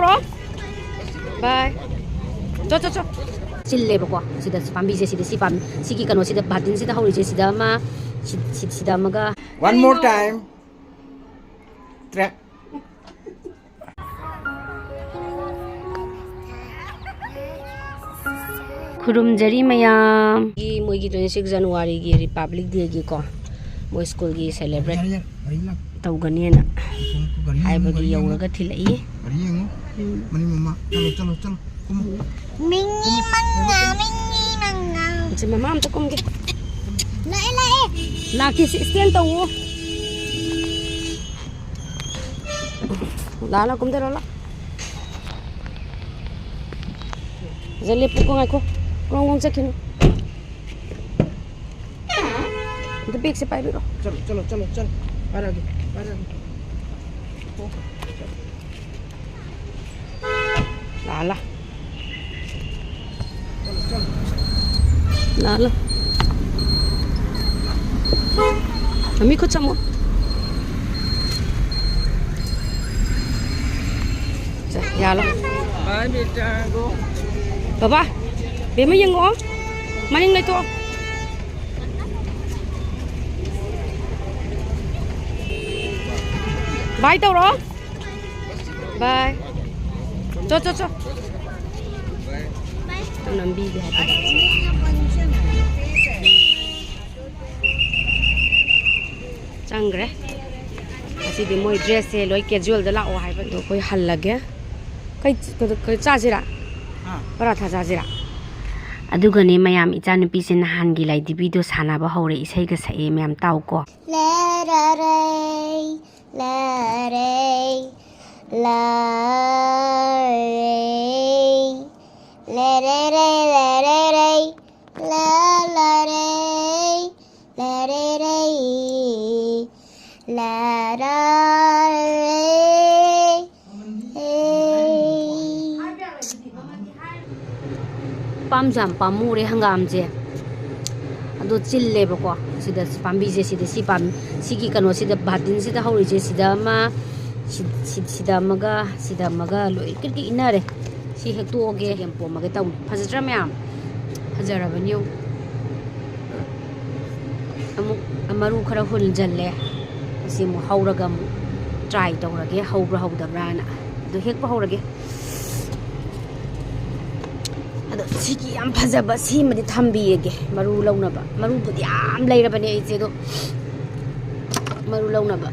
ꯇꯧꯔꯣ ꯕꯥꯏ ꯆꯣ ꯆꯤꯜꯂꯦꯕꯀꯣ ꯁꯤꯗ ꯄꯥꯝꯕꯤꯁꯦ ꯁꯤꯗ ꯁꯤꯒꯤ ꯀꯩꯅꯣꯁꯤꯗ ꯕꯥꯇꯤꯟꯁꯤꯗ ꯍꯧꯔꯤꯁꯦ ꯁꯤꯗ ꯑꯃ ꯁꯤꯗ ꯑꯃꯒ One more time. Track. ꯈꯨꯔꯨꯝꯖꯔꯤ ꯃꯌꯥꯝ ꯃꯣꯏꯒꯤ 26 ꯖꯅꯋꯥꯔꯤꯒꯤ ꯔꯤꯄꯕ꯭ꯂꯤꯛ ꯗꯦꯒꯤꯀꯣ ꯃꯣꯏ ꯁ꯭ꯀꯨꯜꯒꯤ ꯁꯦꯂꯦꯕ꯭ꯔꯦꯠ ꯇꯧꯒꯅꯤꯅ ꯍꯥꯏꯕꯒꯤ ꯌꯧꯔꯒ ꯊꯤꯜꯂꯛꯏ ꯃꯃꯥ ꯑꯝꯇ ꯀꯨꯝꯒꯦ ꯂꯥꯛꯀꯦ ꯁ꯭ꯇꯦꯟ ꯇꯧꯋꯣ ꯂꯥꯛꯑꯣ ꯀꯨꯝꯊꯔꯣ ꯂꯥꯛꯑꯣ ꯂꯦꯞꯄꯨꯀꯣ ꯉꯥꯏꯈꯣ ꯀ꯭ꯔꯣꯡ ꯆꯠꯈꯤꯅꯨ ꯑꯗꯨ ꯕꯦꯒꯁꯦ ꯄꯥꯏꯕꯤꯔꯣ चलो पारागे ला मम्मी खुद चमो यालो बाय बेटा गो बाबा बेमा यंगो मनिंग लेतो बाय तौरो बाय चो नंबी भी है चंग्रे असीदी मोय ड्रेस से लोय कैजुअल द लाओ हाइबा दो कोई हल लगे कई चाजिरा पराठा चाजिरा अदुगने मयाम इचा नुपी से नहानगी लाइदिबिदो सानाबा हौरे इसैगा सए मयाम ताउको पामजाम पामूरे हंगाम जे अदो चिल्लेबको सिदा पांबीजे सिगी कनो सिदा बातिन सिदा हौरिजे सिदा मगा लोइ किरकी इनारे सी हेक्तोगे गेमपो मगे ताउ फजद्रा म्याम फजराबनियो अमरू खरा हुलजल्ले असी मु हौरगा मु ट्राई तौरगे हौब्रा हौदब्राना अदो हेक्पा हौरगे अदो सिगी याम फजबा सिमदि थंबियेगे मरू लौनबा मरूबुदि याम लैरबने इचेदो मरू लौनबा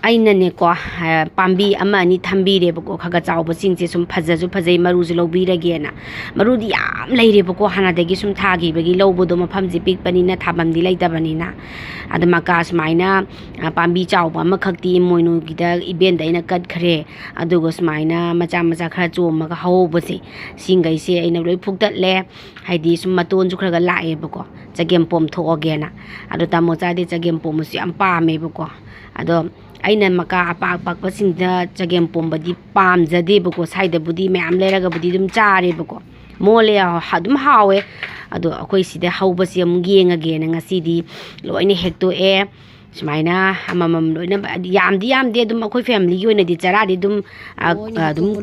अइननेको पांबी अमा अनि थंबीरेबको खगा चावबसिंगसे सुम फजजु फजै मरूजु लौबीरगेना मरूदि याम लैरेबको हानादगी सुम थागिबगी लौबदो मफमजि पिकपनिना थाबमदि लैतबनिना अदमका सुमाइना पांबी चावबा अमखक्ति मोइनुगिदा इबेंदा इना कटखरे अदुगो सुमाइना मचा खरा चोमगा हौबसे सिंगैसे अइना लोइ फुक्तले हाइदि सुम मतोनजु खरगा लाएबको चगेमपोम थोगेना अदो तामोचादि चगेमपोमसु याम पामेबको अदो अइना मका अपाकपाकपसिंगदा चगेमपोमबदि पामजदेबको साइदबुदि मयाम लेरगबुदि दुम चारेबको मोले अदुम हावे अदो अखोइ सिदे हौबसि अम गेंगगेना ngasiदी लोइने हेक्तोए सुमाइना अममम लोइना यामदे दुम अखोइ फैमिली की ओइनदि चरादि दुम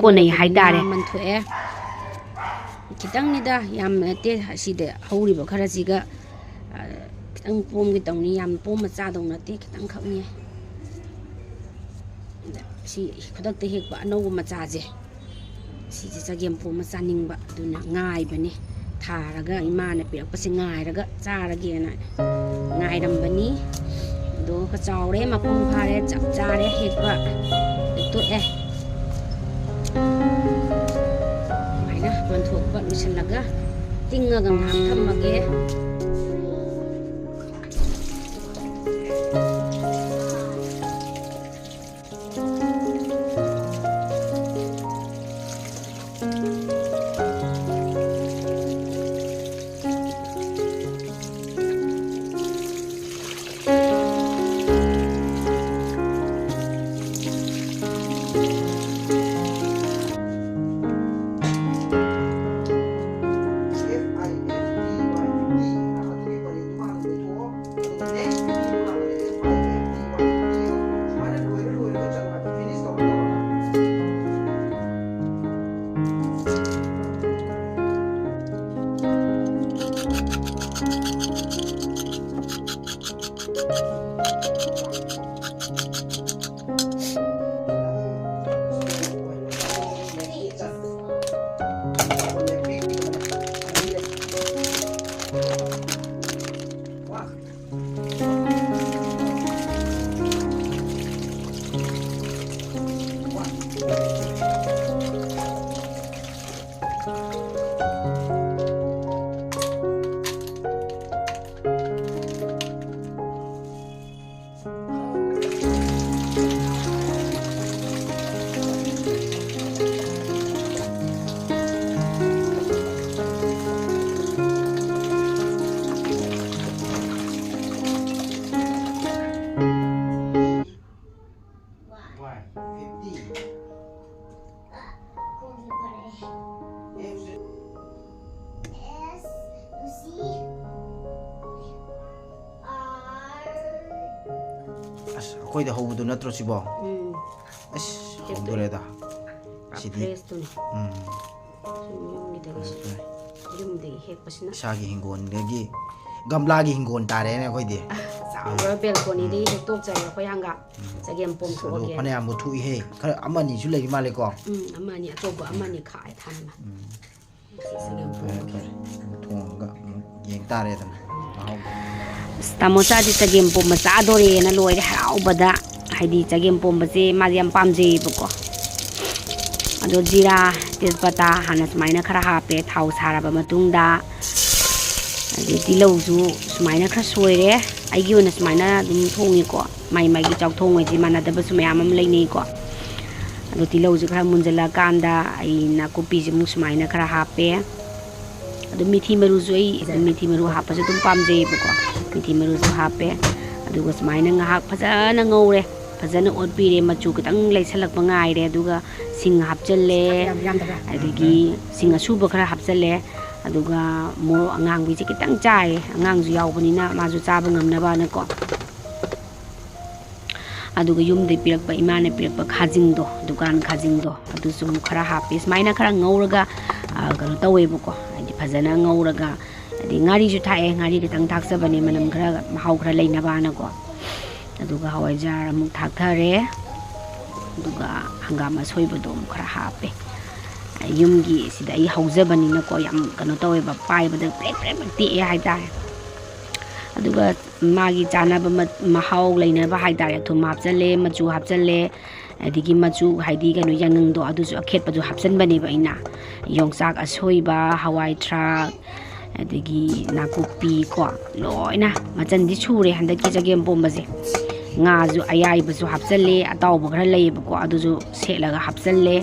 कोनै हाइतारे मनथोए खितंगनिदा याम नते सिदे हौरिबो खरासिगा खितंग पोमगे तौनी याम पोम मचा दौ नते खितंग खकनी सी खुदक्ते हेक्पा अनौबो मचाजे सिजे चगेमपो मचानिंगबा दुना गाइबनी थारगा इमाना पिरकपसे गाइरगा चारगेना गाइरंबनी दो का चावरे मपुंग फारे चप चारे हेक्पा हेक्तोए माइना मनथोकबा लुसलगा तिंगगा नाम थम्मगे ꯑꯩꯈꯣꯏꯗ ꯍꯧꯕꯗꯣ ꯅꯠꯇ꯭ꯔꯣ ꯁꯤꯕꯣ ꯑꯁ ꯍꯧꯗꯣꯔꯦꯗ ꯁꯤꯗꯤ ꯌꯨꯝꯗꯒꯤ ꯍꯦꯛꯄꯁꯤꯅ ꯏꯁꯥꯒꯤ ꯍꯤꯡꯒꯣꯜꯗꯒꯤ ꯒꯝꯂꯥꯒꯤ ꯍꯤꯡꯒꯣꯜ ꯇꯥꯔꯦꯅꯦ ꯑꯩꯈꯣꯏꯗꯤ ꯆꯥꯎꯔ ꯕꯦꯜꯀꯣꯅꯤꯗꯒꯤ ꯍꯦꯛꯇꯣꯛꯆꯔꯦ ꯑꯩꯈꯣꯏ ꯍꯪꯒꯥꯝ ꯆꯒꯦꯝ ꯄꯣꯝꯊꯣꯛꯑꯒꯦ ꯐꯅꯌꯥꯝꯕꯨ ꯊꯣꯛꯏꯍꯦ ꯈꯔ ꯑꯃ ꯑꯅꯤꯁꯨ ꯂꯩꯕ ꯃꯥꯜꯂꯦꯀꯣ ꯑꯃ ꯑꯅꯤ ꯑꯆꯧꯕ ꯑꯃ ꯑꯅꯤ ꯈꯥꯛꯑꯦ ꯊꯝꯃꯦ ꯆꯒꯦꯝ ꯐꯔꯦ ꯊꯣꯡꯉꯒ ꯑꯃꯨꯛ ꯌꯦꯡ ꯇꯥꯔꯦꯗꯅ ꯃꯍꯥꯎꯗꯣ ꯇꯥꯃꯣꯆꯥꯗꯤ ꯆꯒꯦꯝ ꯄꯣꯝꯕ ꯆꯥꯗꯣꯔꯦꯅ ꯂꯣꯏꯔꯦ ꯍꯔꯥꯎꯕꯗ ꯍꯥꯏꯗꯤ ꯆꯒꯦꯝ ꯄꯣꯝꯕꯁꯦ ꯃꯥꯁꯦ ꯌꯥꯝ ꯄꯥꯝꯖꯩꯌꯦꯕꯀꯣ ꯑꯗꯣ ꯖꯤꯔꯥ ꯇꯦꯖꯄꯇꯥ ꯍꯥꯟꯅ ꯁꯨꯃꯥꯏꯅ ꯈꯔ ꯍꯥꯞꯄꯦ ꯊꯥꯎ ꯁꯥꯔꯕ ꯃꯇꯨꯡꯗ ꯑꯗꯩ ꯇꯤꯜꯍꯧꯁꯨ ꯁꯨꯃꯥꯏꯅ ꯈꯔ ꯁꯣꯏꯔꯦ ꯑꯩꯒꯤ ꯑꯣꯏꯅ ꯁꯨꯃꯥꯏꯅ ꯑꯗꯨꯝ ꯊꯣꯡꯉꯤꯀꯣ ꯃꯥꯒꯤ ꯆꯥꯎꯊꯣꯡꯉꯩꯁꯤ ꯃꯥꯟꯅꯗꯕꯁꯨ ꯃꯌꯥꯝ ꯑꯃ ꯂꯩꯅꯩꯀꯣ ꯑꯗꯣ ꯇꯤꯜꯍꯧꯁꯦ ꯈꯔ ꯃꯨꯟꯖꯜꯂꯛꯀꯥꯟꯗ ꯑꯩ ꯅꯥꯀꯨꯞꯄꯤꯁꯦ ꯑꯃꯨꯛ ꯁꯨꯃꯥꯏꯅ ꯈꯔ ꯍꯥꯞꯄꯦ ꯑꯗꯨ ꯃꯤꯊꯤ ꯃꯔꯨꯁꯨ ꯑꯩ ꯃꯤꯊꯤ ꯃꯔꯨ ꯍꯥꯞꯄꯁꯨ ꯑꯗꯨꯝ ꯄꯥꯝꯖꯩꯌꯦꯕꯀꯣ ꯃꯤꯊꯤ ꯃꯔꯨꯁꯨ ꯍꯥꯞꯄꯦ ꯑꯗꯨꯒ ꯁꯨꯃꯥꯏꯅ ꯉꯥꯏꯍꯥꯛ ꯐꯖꯅ ꯉꯧꯔꯦ ꯐꯖꯅ ꯑꯣꯠꯄꯤꯔꯦ ꯃꯆꯨ ꯈꯤꯇꯪ ꯂꯩꯁꯜꯂꯛꯄ ꯉꯥꯏꯔꯦ ꯑꯗꯨꯒ ꯁꯤꯡ ꯍꯥꯞꯆꯜꯂꯦ ꯑꯗꯒꯤ ꯁꯤꯡ ꯑꯁꯨꯕ ꯈꯔ ꯍꯥꯞꯆꯜꯂꯦ ꯑꯗꯨꯒ ꯃꯣꯔꯣꯛ ꯑꯉꯥꯡꯕꯤꯁꯦ ꯈꯤꯇꯪ ꯆꯥꯏꯌꯦ ꯑꯉꯥꯡꯁꯨ ꯌꯥꯎꯕꯅꯤꯅ ꯃꯥꯁꯨ ꯆꯥꯕ ꯉꯝꯅꯕꯅꯀꯣ ꯑꯗꯨꯒ ꯌꯨꯝꯗꯩ ꯄꯤꯔꯛꯄ ꯏꯃꯥꯅ ꯄꯤꯔꯛꯄ ꯈꯥꯖꯤꯡꯗꯣ ꯗꯨꯀꯥꯟ ꯈꯥꯖꯤꯡꯗꯣ ꯑꯗꯨꯁꯨ ꯑꯃꯨꯛ ꯈꯔ ꯍꯥꯞꯄꯦ ꯁꯨꯃꯥꯏꯅ ꯈꯔ ꯉꯧꯔꯒ ꯀꯩꯅꯣ ꯇꯧꯋꯦꯕꯀꯣ ꯍꯥꯏꯗꯤ ꯐꯖꯅ ꯉꯧꯔꯒ ꯍꯥꯏꯗꯤ ꯉꯥꯔꯤꯁꯨ ꯊꯥꯛꯑꯦ ꯉꯥꯔꯤ ꯈꯤꯇꯪ ꯊꯥꯛꯆꯕꯅꯦ ꯃꯅꯝꯈꯔ ꯃꯍꯥꯎ ꯈꯔ ꯂꯩꯅꯕꯅꯀꯣ ꯑꯗꯨꯒ ꯍꯋꯥꯏꯖꯥꯔ ꯑꯃꯨꯛ ꯊꯥꯛꯊꯔꯦ ꯑꯗꯨꯒ ꯍꯪꯒꯥꯝ ꯑꯁꯣꯏꯕꯗꯣ ꯑꯃꯨꯛ ꯈꯔ ꯍꯥꯞꯄꯦ ꯌꯨꯝꯒꯤ ꯁꯤꯗ ꯑꯩ ꯍꯧꯖꯕꯅꯤꯅꯀꯣ ꯌꯥꯝ ꯀꯩꯅꯣ ꯇꯧꯋꯦꯕ ꯄꯥꯏꯕꯗ ꯄ꯭ꯔꯦꯛ ꯄ꯭ꯔꯦꯛ ꯇꯦꯛꯑꯦ ꯍꯥꯏꯇꯥꯔꯦ ꯑꯗꯨꯒ ꯃꯥꯒꯤ ꯆꯥꯅꯕ ꯃꯍꯥꯎ ꯂꯩꯅꯕ ꯍꯥꯏꯇꯥꯔꯦ ꯊꯨꯝ ꯍꯥꯞꯆꯜꯂꯦ ꯃꯆꯨ ꯍꯥꯞꯆꯜꯂꯦ ꯑꯗꯒꯤ ꯃꯆꯨ ꯍꯥꯏꯗꯤ ꯀꯩꯅꯣ ꯌꯥꯏꯉꯪꯗꯣ ꯑꯗꯨꯁꯨ ꯑꯈꯦꯠꯄꯗꯨ ꯍꯥꯞꯆꯟꯕꯅꯦꯕ ꯑꯩꯅ ꯌꯣꯡꯆꯥꯛ ꯑꯁꯣꯏꯕ ꯍꯋꯥꯏ ꯊꯔꯥꯛ ꯑꯗꯒꯤ ꯅꯥꯀꯨꯞꯄꯤ ꯀꯣ ꯂꯣꯏꯅ ꯃꯆꯟꯗꯤ ꯁꯨꯔꯦ ꯍꯟꯗꯛꯀꯤ ꯆꯒꯦꯝ ꯄꯣꯝꯕꯁꯦ ꯉꯥꯁꯨ ꯑꯌꯥꯏꯕꯁꯨ ꯍꯥꯞꯆꯜꯂꯦ ꯑꯇꯥꯎꯕ ꯈꯔ ꯂꯩꯌꯦꯕꯀꯣ ꯑꯗꯨꯁꯨ ꯁꯦꯠꯂꯒ ꯍꯥꯞꯆꯜꯂꯦ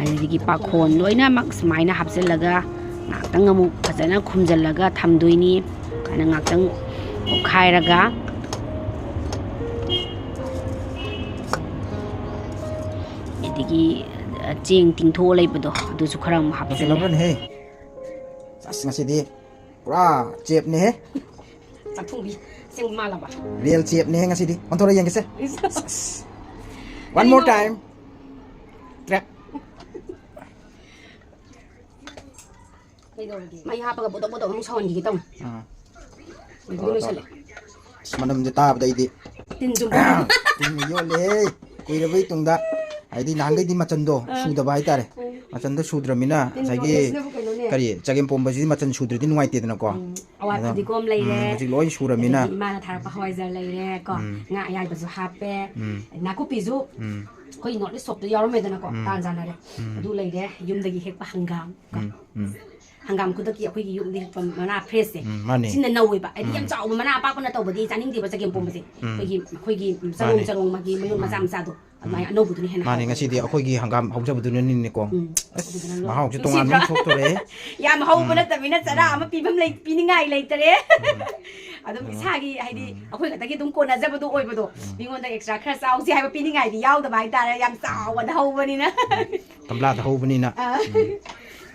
ꯑꯗꯒꯤ ꯄꯥꯈꯣꯟ ꯂꯣꯏꯅꯃꯛ ꯁꯨꯃꯥꯏꯅ ꯍꯥꯞꯆꯜꯂꯒ ꯉꯥꯛꯇꯪ ꯑꯃꯨꯛ ꯐꯖꯅ ꯈꯨꯝꯖꯤꯜꯂꯒ ꯊꯝꯗꯣꯏꯅꯤ ꯑꯗꯨꯃꯥꯏꯅ ꯉꯥꯛꯇꯪ ꯑꯣꯠꯈꯥꯏꯔꯒ ꯑꯗꯒꯤ ꯆꯦꯡ ꯇꯤꯡꯊꯣꯛꯑ ꯂꯩꯕꯗꯣ ꯑꯗꯨꯁꯨ ꯈꯔ ꯑꯃꯨꯛ ꯍꯥꯞꯆꯜꯂꯦ ꯑꯁ ꯉꯁꯤꯗꯤ ꯄꯨꯔꯥ ꯆꯦꯞꯅꯦꯍꯦ ꯆꯥꯛꯊꯣꯡꯕꯤ ꯑꯁꯦꯡꯕ ꯃꯥꯜꯂꯕ ꯔꯤꯌꯦꯜ ꯆꯦꯞꯅꯦꯍꯦ ꯉꯁꯤꯗꯤ ꯑꯣꯟꯊꯣꯔꯛ ꯌꯦꯡꯒꯦꯁꯦ ꯋꯥꯟ ꯃꯣꯔ ꯇꯥꯏꯝ ꯇ꯭ꯔꯦꯛ ꯃꯩ ꯍꯥꯞꯄꯒ ꯕꯣꯇꯣꯛ ꯕꯣꯇꯣꯛ ꯑꯃꯨꯛ ꯁꯧꯍꯟꯈꯤꯒꯦ ꯇꯧꯅꯤ ꯑꯗꯨꯗꯤ ꯂꯣꯏꯁꯜꯂꯦ ꯃꯅꯝꯁꯦ ꯇꯥꯕꯗ ꯑꯩꯗꯤ ꯇꯤꯟ ꯆꯨꯝ ꯇꯤꯟ ꯌꯣꯠꯂꯦꯍꯦ ꯀꯨꯏꯔꯕꯩ ꯇꯨꯡꯗ ꯍꯥꯏꯗꯤ ꯅꯍꯥꯟꯒꯩꯗꯤ ꯃꯆꯟꯗꯣ ꯁꯨꯗꯕ ꯍꯥꯏꯇꯥꯔꯦ ꯃꯆꯟꯗꯣ ꯁꯨꯗ꯭ꯔꯕꯅꯤꯅ ꯉꯁꯥꯏꯒꯤ ꯀꯔꯤ ꯆꯒꯦꯝ ꯄꯣꯝꯕꯁꯤꯗꯤ ꯃꯆꯟ ꯁꯨꯗ꯭ꯔꯗꯤ ꯅꯨꯡꯉꯥꯏꯇꯦꯗꯅꯀꯣ ꯑꯋꯥꯠ ꯐꯗꯤꯒꯣꯝ ꯂꯩꯔꯦ ꯍꯧꯖꯤꯛ ꯂꯣꯏ ꯁꯨꯔꯕꯅꯤꯅ ꯑꯗꯒꯤ ꯏꯃꯥꯅ ꯊꯥꯔꯛꯄ ꯍꯋꯥꯏꯖꯥꯔ ꯂꯩꯔꯦ ꯀꯣ ꯉꯥ ꯑꯌꯥꯏꯕꯁꯨ ꯍꯥꯞꯄꯦ ꯅꯥꯀꯨꯞꯄꯤꯁꯨ ꯑꯩꯈꯣꯏ ꯅꯣꯔꯠ ꯏꯁ ꯁꯣꯞꯇꯣ ꯌꯥꯎꯔꯝꯃꯦꯗꯅꯀꯣ ꯇꯥꯟ ꯆꯥꯟꯅꯔꯦ ꯑꯗꯨ ꯂꯩꯔꯦ ꯌꯨꯝꯗꯒꯤ ꯍꯦꯛꯄ ꯍꯪꯒꯥꯝ ꯍꯪꯒꯥꯝ ꯈꯨꯗꯛꯀꯤ ꯑꯩꯈꯣꯏꯒꯤ ꯌꯨꯝꯗ ꯍꯦꯛꯄ ꯃꯅꯥ ꯐ꯭ꯔꯦꯁꯁꯦ ꯁꯤꯅ ꯅꯧꯋꯦꯕ ꯍꯥꯏꯗꯤ ꯌꯥꯝ ꯆꯥꯎꯕ ꯃꯅꯥ ꯑꯄꯥꯛꯄꯅ ꯇꯧꯕꯗꯤ ꯆꯥꯅꯤꯡꯗꯦꯕ ꯆꯒꯦꯝ ꯄꯣꯝꯕꯁꯦ ꯑꯩꯈꯣꯏꯒꯤ ꯆꯔꯣꯡ ꯃꯥꯒꯤ ꯃꯌꯣꯟ ꯃꯆꯥ ꯃꯆꯥꯗꯣ ꯑꯗꯨꯃꯥꯏꯅ ꯑꯅꯧꯕꯗꯨꯅ ꯍꯦꯟꯅ ꯃꯥꯅꯦ ꯉꯁꯤꯗꯤ ꯑꯩꯈꯣꯏꯒꯤ ꯍꯪꯒꯥꯝ ꯍꯧꯖꯕꯗꯨꯅꯅꯤꯅꯦꯀꯣ ꯃꯍꯥꯎꯁꯦ ꯇꯣꯉꯥꯟꯕ ꯑꯃ ꯊꯣꯛꯇꯣꯔꯦ ꯌꯥꯝ ꯍꯧꯕ ꯅꯠꯇꯕꯅꯤ나 ꯆꯔꯥ ꯑꯃ ꯄꯤꯅꯤꯡꯉꯥꯏ ꯂꯩꯇꯔꯦ ꯑꯗꯨꯝ ꯏꯁꯥꯒꯤ ꯍꯥꯏꯗꯤ ꯑꯩꯈꯣꯏ ꯈꯛꯇꯒꯤ ꯑꯗꯨꯝ ꯀꯣꯟꯅꯖꯕꯗꯣ ꯑꯣꯏꯕꯗꯣ ꯃꯤꯉꯣꯟꯗ ꯑꯦꯛꯁꯇ꯭ꯔꯥ ꯈꯔ ꯆꯥꯎꯁꯤ ꯍꯥꯏꯕ ꯄꯤꯅꯤꯡꯉꯥꯏꯗꯤ ꯌꯥꯎꯗꯕ ꯍꯥꯏꯇꯥꯔꯦ ꯌꯥꯝ ꯆꯥꯎꯕꯗ ꯍꯧꯕꯅꯤꯅ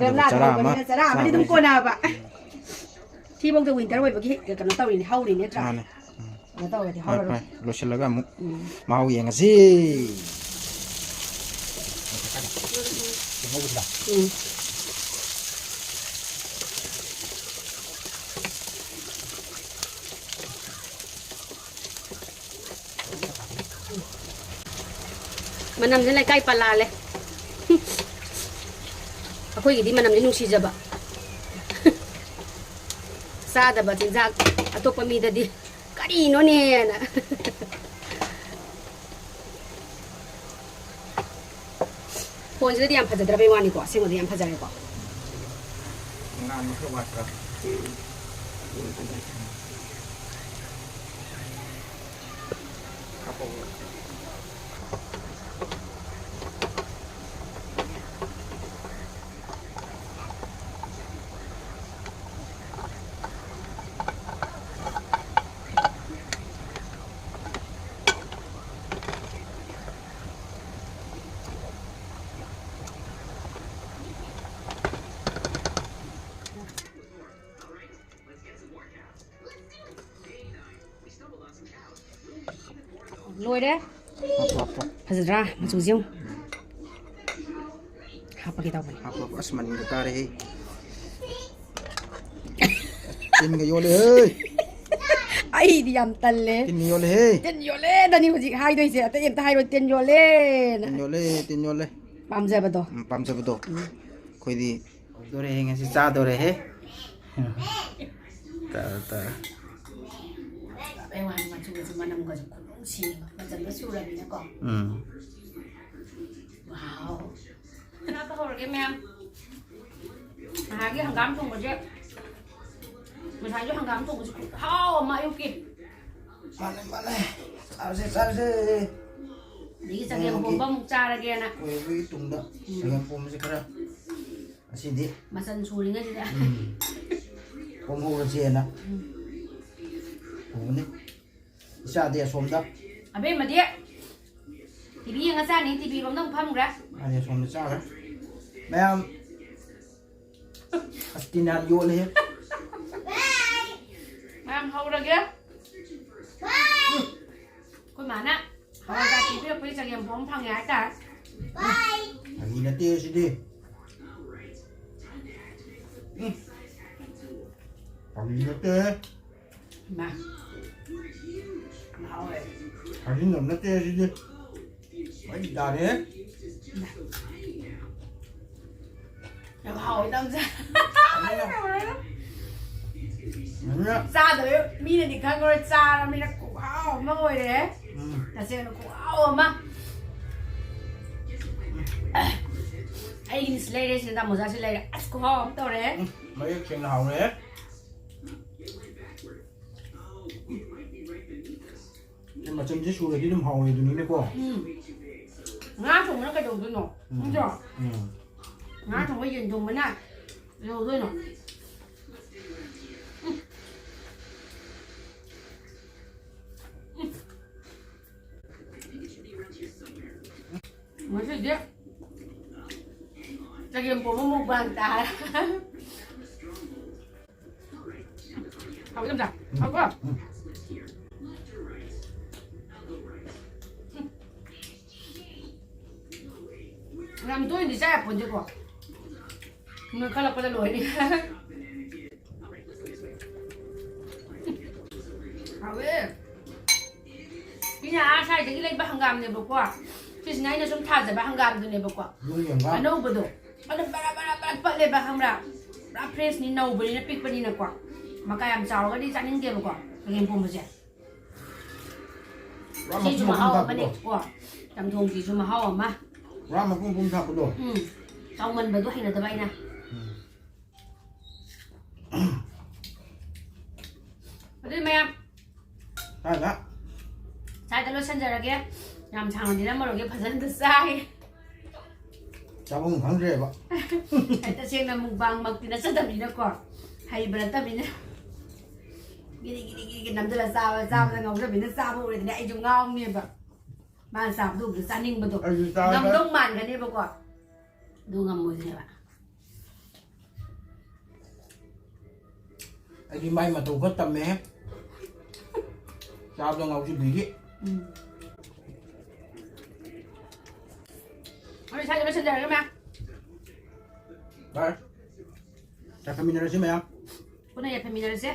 ꯒꯝꯂꯥꯗ ꯍꯧꯕꯅꯤꯅ ꯆꯔꯥ ꯑꯃꯗꯤ ꯑꯗꯨꯝ ꯀꯣꯟꯅꯕ ꯁꯤꯐꯧꯗ ꯋꯤꯟꯇꯔ ꯑꯣꯏꯕꯒꯤ ꯀꯩꯅꯣ ꯇꯧꯔꯤꯅꯦ ꯍꯧꯔꯤꯅꯦ ꯅꯠꯇ꯭ꯔꯥ ꯀꯩꯅꯣ ꯇꯧꯔꯗꯤ ꯍꯧꯔꯔꯣꯏ ꯂꯣꯏꯁꯤꯜꯂꯒ ꯑꯃꯨꯛ ꯃꯍꯥꯎ ꯌꯦꯡꯉꯁꯤ ꯃꯅꯝꯁꯦ ꯂꯩꯀꯥꯏ ꯄꯜꯂꯥꯜꯂꯦ ꯑꯩꯈꯣꯏꯒꯤꯗꯤ ꯃꯅꯝꯁꯦ ꯅꯨꯡꯁꯤꯖꯕ ꯆꯥꯗꯕ ꯆꯤꯟꯖꯥꯛ ꯑꯇꯣꯞꯄ ꯃꯤꯗꯗꯤ ꯀꯔꯤꯅꯣꯅꯦꯅ ꯐꯣꯟꯁꯤꯗꯗꯤ ꯌꯥꯝ ꯐꯖꯗ꯭ꯔꯕꯩ ꯋꯥꯅꯤꯀꯣ ꯑꯁꯦꯡꯕꯗꯤ ꯌꯥꯝ ꯐꯖꯔꯦꯀꯣ ꯂꯣꯏꯔꯦ ꯍꯥꯞꯄꯣ ꯐꯖꯗ꯭ꯔꯥ ꯃꯆꯨꯁꯦ ꯌꯦꯡꯉꯨ ꯍꯥꯞꯄꯒꯦ ꯇꯧꯕꯅꯤ ꯍꯥꯞꯄꯣ ꯑꯁ ꯃꯅꯤꯡꯗ ꯇꯥꯔꯦꯍꯦ ꯇꯤꯟꯒ ꯌꯣꯜꯂꯦꯍꯦ ꯑꯩꯗꯤ ꯌꯥꯝ ꯇꯜꯂꯦ ꯇꯤꯟ ꯌꯣꯜꯂꯦꯍꯦ ꯇꯤꯟ ꯌꯣꯜꯂꯦꯗꯅꯤ ꯍꯧꯖꯤꯛ ꯍꯥꯏꯗꯣꯏꯁꯦ ꯑꯇꯩ ꯑꯝꯇ ꯍꯥꯏꯔꯣꯏ ꯇꯤꯟ ꯌꯣꯜꯂꯦꯅ ꯇꯤꯟ ꯌꯣꯜꯂꯦ ꯄꯥꯝꯖꯕꯗꯣ ꯄꯥꯝꯖꯕꯗꯣ ꯑꯩꯈꯣꯏꯗꯤ ꯍꯧꯗꯣꯔꯦꯍꯦ ꯉꯁꯤ ꯆꯥꯗꯣꯔꯦꯍꯦ ꯇꯥꯔꯦ ꯃꯆꯨꯒꯁꯨ ꯃꯅꯝꯒꯁꯨ ꯈꯨꯅꯨꯡꯁꯤꯕ ꯃꯆꯜꯗ ꯁꯨꯔꯕꯅꯤꯅꯀꯣ ꯋꯥꯎ ꯆꯥꯕ ꯍꯧꯔꯒꯦ ꯃꯌꯥꯝ ꯅꯍꯥꯟꯒꯤ ꯍꯪꯒꯥꯝ ꯊꯣꯡꯕꯁꯦ ꯉꯁꯥꯏꯁꯨ ꯍꯪꯒꯥꯝ ꯊꯣꯡꯕꯁꯦ ꯈꯨꯍꯥꯎ ꯑꯃ ꯑꯌꯨꯛꯀꯤ ꯃꯥꯅꯦ ꯆꯥꯔꯁꯦ ꯑꯗꯒꯤ ꯆꯒꯦꯝ ꯄꯣꯝꯕ ꯑꯃꯨꯛ ꯆꯥꯔꯒꯦꯅ ꯑꯩꯈꯣꯏꯒꯤ ꯇꯨꯡꯗ ꯆꯒꯦꯝ ꯄꯣꯝꯕꯁꯦ ꯈꯔ ꯑꯁꯤꯗꯤ ꯃꯆꯜ ꯁꯨꯔꯤꯉꯩꯁꯤꯗ ꯄꯣꯝꯍꯧꯔꯁꯦꯅ ꯄꯣꯝꯕꯅꯤ ꯏꯆꯥꯗꯤ ꯑꯁꯣꯝꯗ ꯑꯕꯦꯝꯃꯗꯤ ꯇꯤꯚꯤ ꯌꯦꯡꯉ ꯆꯥꯅꯤ ꯇꯤꯚꯤꯔꯣꯝꯗ ꯑꯃꯨꯛ ꯐꯝꯈ꯭ꯔꯦ ꯑꯩ ꯑꯁꯣꯝꯗ ꯆꯥꯈ꯭ꯔꯦ ꯃꯌꯥꯝ ꯑꯁ ꯇꯤꯟ ꯌꯥꯝ ꯌꯣꯜꯂꯦꯍꯦ ꯃꯌꯥꯝ ꯍꯧꯔꯒꯦ ꯑꯩꯈꯣꯏ ꯃꯥꯅ ꯍꯋꯥꯏꯖꯥꯔ ꯄꯤꯕꯤꯔꯛꯄꯒꯤ ꯆꯒꯦꯝ ꯄꯣꯝꯕ ꯐꯪꯉꯦ ꯍꯥꯏꯇꯥꯔꯦ ꯐꯥꯒꯤ ꯅꯠꯇꯦ ꯁꯤꯗꯤ ꯐꯥꯒꯤ ꯅꯠꯇꯦ ꯃꯥ ꯍꯥꯎꯋꯦ ꯐꯥꯒꯤꯅꯕ ꯅꯠꯇꯦ ꯁꯤꯗꯤ ꯑꯩ ꯇꯥꯔꯦ ꯌꯥꯝ ꯍꯥꯎꯋꯦ ꯇꯧꯁꯦ ꯎꯝ ꯆꯥꯗꯕ ꯃꯤꯅꯗꯤ ꯈꯪꯉꯔꯣꯏ ꯆꯥꯔꯕꯅꯤꯅ ꯈꯨꯍꯥꯎ ꯑꯃ ꯑꯣꯏꯔꯦ ꯇꯁꯦꯡꯅ ꯈꯨꯍꯥꯎ ꯑꯃ ꯑꯩꯒꯤꯅꯤꯁꯨ ꯂꯩꯔꯦ ꯁꯤꯅ ꯇꯥꯃꯣꯖꯥꯁꯨ ꯂꯩꯔꯦ ꯑꯁ ꯈꯨꯍꯥꯎ ꯑꯃ ꯇꯧꯔꯦ ꯃꯌꯦꯛ ꯁꯦꯡꯅ ꯍꯥꯎꯔꯦ ꯃꯆꯜꯁꯦ ꯁꯨꯔꯗꯤ ꯑꯗꯨꯝ ꯍꯥꯎꯋꯦ ꯑꯗꯨꯅꯤꯅꯦꯀꯣ ꯉꯥ ꯊꯣꯡꯕꯅ ꯀꯩꯗꯧꯗꯣꯏꯅꯣ ꯅꯠꯇ꯭ꯔꯣ ꯉꯥ ꯊꯣꯡꯕ ꯌꯦꯟ ꯊꯣꯡꯕꯅ ꯀꯩꯗꯧꯗꯣꯏꯅꯣ ꯉꯁꯤꯗꯤ ꯆꯒꯦꯝ ꯄꯣꯝꯕ ꯃꯨꯛꯕꯥꯡ ꯇꯥꯔꯦ ꯍꯥꯎꯏ ꯆꯝꯆꯥ ꯍꯥꯎꯀꯣ ꯌꯥꯝ ꯇꯣꯏꯅꯗꯤ ꯆꯥ ꯌꯥꯄꯣꯟꯇꯦꯀꯣ ꯅꯣꯏꯈꯠꯂꯛꯄꯗ ꯂꯣꯏꯔꯦ ꯍꯥꯎꯋꯦ ꯁꯤꯅ ꯑꯥ ꯁ꯭ꯋꯥꯏꯗꯒꯤ ꯂꯩꯕ ꯍꯪꯒꯥꯝꯅꯦꯕꯀꯣ ꯁꯤꯁꯤꯅ ꯑꯩꯅ ꯁꯨꯝ ꯊꯥꯖꯕ ꯍꯪꯒꯥꯝꯗꯨꯅꯦꯕꯀꯣ ꯑꯅꯧꯕꯗꯣ ꯑꯗꯨ ꯕꯔꯥ ꯄꯠꯂꯦꯕ ꯈꯪꯕ꯭ꯔꯥ ꯄꯨꯔꯥ ꯐ꯭ꯔꯦꯁꯅꯤ ꯅꯧꯕꯅꯤꯅ ꯄꯤꯛꯄꯅꯤꯅꯀꯣ ꯃꯀꯥ ꯌꯥꯝ ꯆꯥꯎꯔꯒꯗꯤ ꯆꯥꯅꯤꯡꯗꯦꯕꯀꯣ ꯆꯒꯦꯝ ꯄꯣꯝꯕꯁꯦ ꯁꯤꯁꯨ ꯃꯍꯥꯎ ꯑꯃꯅꯦ ꯀꯣ ꯆꯝꯊꯣꯡꯁꯤꯁꯨ ꯃꯍꯥꯎ ꯑꯃ ꯄꯨꯔꯥ ꯃꯄꯨꯝ ꯊꯥꯛꯄꯗꯣ ꯆꯥꯎꯃꯟꯕꯗꯣ ꯍꯩꯅꯗꯕ ꯑꯩꯅ ꯑꯗꯨꯗꯤ ꯃꯌꯥꯝ ꯁꯥꯏꯗ ꯂꯣꯏꯁꯟꯖꯔꯒꯦ ꯌꯥꯝ ꯁꯥꯡꯅꯗꯤ ꯅꯝꯃꯔꯣꯏꯒꯦ ꯐꯖꯅ ꯆꯥꯒꯦ ꯆꯥꯐꯝ ꯈꯪꯗ꯭ꯔꯦꯕ ꯇꯁꯦꯡꯅ ꯃꯨꯛꯕꯥꯡꯃꯛꯇꯤ ꯅꯠꯆꯗꯕꯅꯤꯅꯀꯣ ꯍꯩꯕ ꯅꯠꯇꯕꯅꯤꯅ ꯒꯤꯔꯤ ꯅꯝꯖꯜꯂ ꯆꯥꯕꯗ ꯉꯥꯎꯖꯕꯅꯤꯅ ꯆꯥꯕ ꯑꯣꯏꯔꯗꯤ ꯑꯩꯁꯨ ꯉꯥꯎꯅꯦꯕ ꯃꯥꯅ ꯆꯥꯕꯗꯣ ꯎꯕꯗ ꯆꯥꯅꯤꯡꯕꯗꯣ ꯉꯝꯗꯧ ꯃꯥꯟꯒꯅꯦꯕꯀꯣ ꯑꯗꯨ ꯉꯝꯃꯣꯏꯗꯣꯏꯅꯦꯕ ꯑꯩꯗꯤ ꯃꯥꯏ ꯃꯇꯧ ꯈꯔ ꯇꯝꯃꯦ ꯆꯥꯕꯗ ꯉꯥꯎꯖꯕꯤꯒꯤ ꯍꯣꯏ ꯁꯥꯏꯗ ꯂꯣꯏꯁꯟꯖꯔꯒꯦ ꯃꯌꯥꯝ ꯆꯥꯛ ꯆꯥꯃꯤꯟꯅꯔꯁꯤ ꯃꯌꯥꯝ ꯄꯨꯟꯅ ꯌꯥꯏꯐꯃꯤꯟꯅꯔꯁꯦ